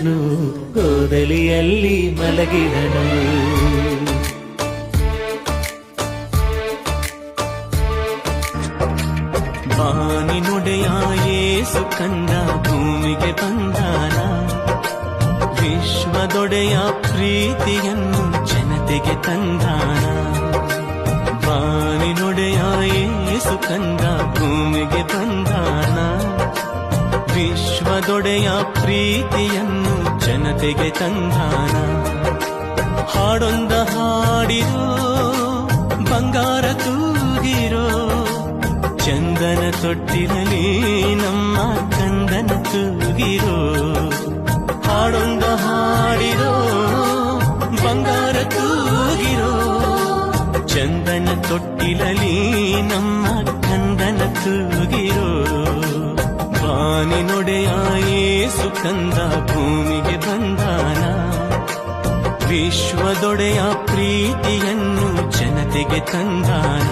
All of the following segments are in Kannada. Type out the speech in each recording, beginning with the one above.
ಕ್ರಿಸ್ತನು ಗೋದಲಿಯಲ್ಲಿ ಮಲಗಿದನು. ಬಾನಿನುಡೆಯ ಯೇಸು ಕಂದ ಭೂಮಿಗೆ ಬಂದಾನ, ವಿಶ್ವದೊಡೆಯ ಪ್ರೀತಿಯನ್ನು ಜನತೆಗೆ ತಂದಾನ. ಬಾನಿನುಡೆಯ ಯೇಸು ಕಂದ ಭೂಮಿಗೆ ಬಂದಾನ, ವಿಶ್ವದೊಡೆಯ ಪ್ರೀತಿಯನ್ನು ಜನತೆಗೆ ತಂದಾನ. ಹಾಡೊಂದ ಹಾಡಿರೋ, ಬಂಗಾರ ತೂಗಿರೋ, ಚಂದನ ತೊಟ್ಟಿರಲಿ ನಮ್ಮ ಕಂದನ ತೂಗಿರೋ. ಹಾಡೊಂದ ಹಾಡಿರೋ, ಬಂಗಾರ ತೂಗಿರೋ, ಚಂದನ ತೊಟ್ಟಿರಲಿ ನಮ್ಮ ಕಂದನ ತೂಗಿರೋ. ಬಾನಿನೊಡೆಯ ಯೇಸು ಕಂದ ಭೂಮಿಗೆ ಬಂದಾನ, ವಿಶ್ವದೊಡೆಯ ಪ್ರೀತಿಯನ್ನು ಜನತೆಗೆ ತಂದಾನ.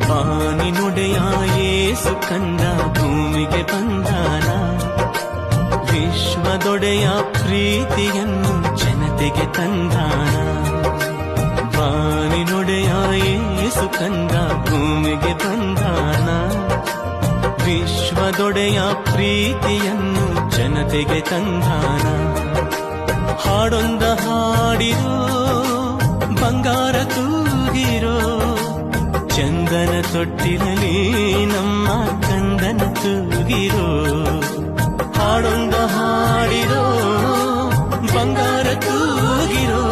ಬಾನಿನುಡೆಯ ಯೇಸು ಕಂದ ಭೂಮಿಗೆ ಬಂದಾನ, ವಿಶ್ವದೊಡೆಯ ಪ್ರೀತಿಯನ್ನು ಜನತೆಗೆ ತಂದಾನ. ಬಾನಿನುಡೆಯ ಯೇಸು ಕಂದ ಭೂಮಿಗೆ ಬಂದಾನ, ವಿಶ್ವದೊಡೆಯ ಪ್ರೀತಿಯನ್ನು ಜನತೆಗೆ ತಂದಾನ. ಹಾಡೊಂದ ಹಾಡಿರೋ, ಬಂಗಾರ ತೂಗಿರೋ, ಚಂದನ ತೊಟ್ಟಿರಲಿ ನಮ್ಮ ಕಂದನ ತೂಗಿರೋ. ಹಾಡೊಂದ ಹಾಡಿರೋ, ಬಂಗಾರ ತೂಗಿರೋ,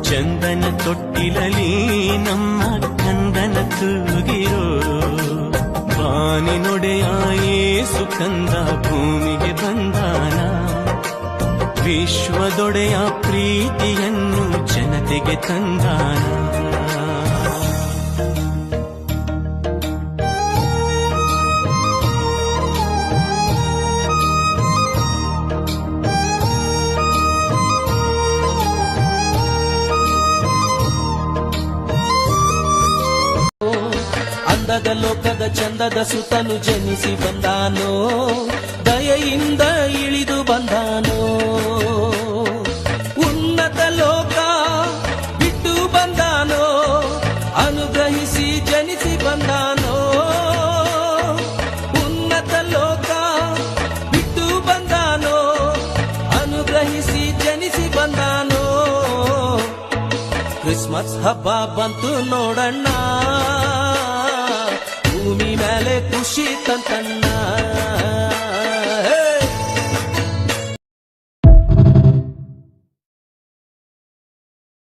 ಚಂದನ ತೊಟ್ಟಿರಲಿ ನಮ್ಮ ಕಂದನ ತೂಗಿರೋ. ಬಾನಿನೊಡೆಯ ಯೇಸು ಕಂದ ಭೂಮಿಗೆ ಬಂದಾನ, ವಿಶ್ವದೊಡೆಯ ಪ್ರೀತಿಯನ್ನು ಜನತೆಗೆ ತಂದಾನ. ಅಂದದ ಲೋಕದ ಚಂದದ ಸುತನು ಜನಿಸಿ ಬಂದಾನೋ, ದಯೆಯಿಂದ ಇಳಿದು ಬಂದಾನೋ. ಉನ್ನತ ಲೋಕ ಬಿಟ್ಟು ಬಂದಾನೋ, ಅನುಗ್ರಹಿಸಿ ಜನಿಸಿ ಬಂದಾನೋ. ಉನ್ನತ ಲೋಕ ಬಿಟ್ಟು ಬಂದಾನೋ, ಅನುಗ್ರಹಿಸಿ ಜನಿಸಿ ಬಂದಾನೋ. ಕ್ರಿಸ್ಮಸ್ ಹಬ್ಬ ಬಂತು ನೋಡಣ್ಣ, ಭೂಮಿ ಮೇಲೆ ಖುಷಿ ತಂತಣ್ಣ.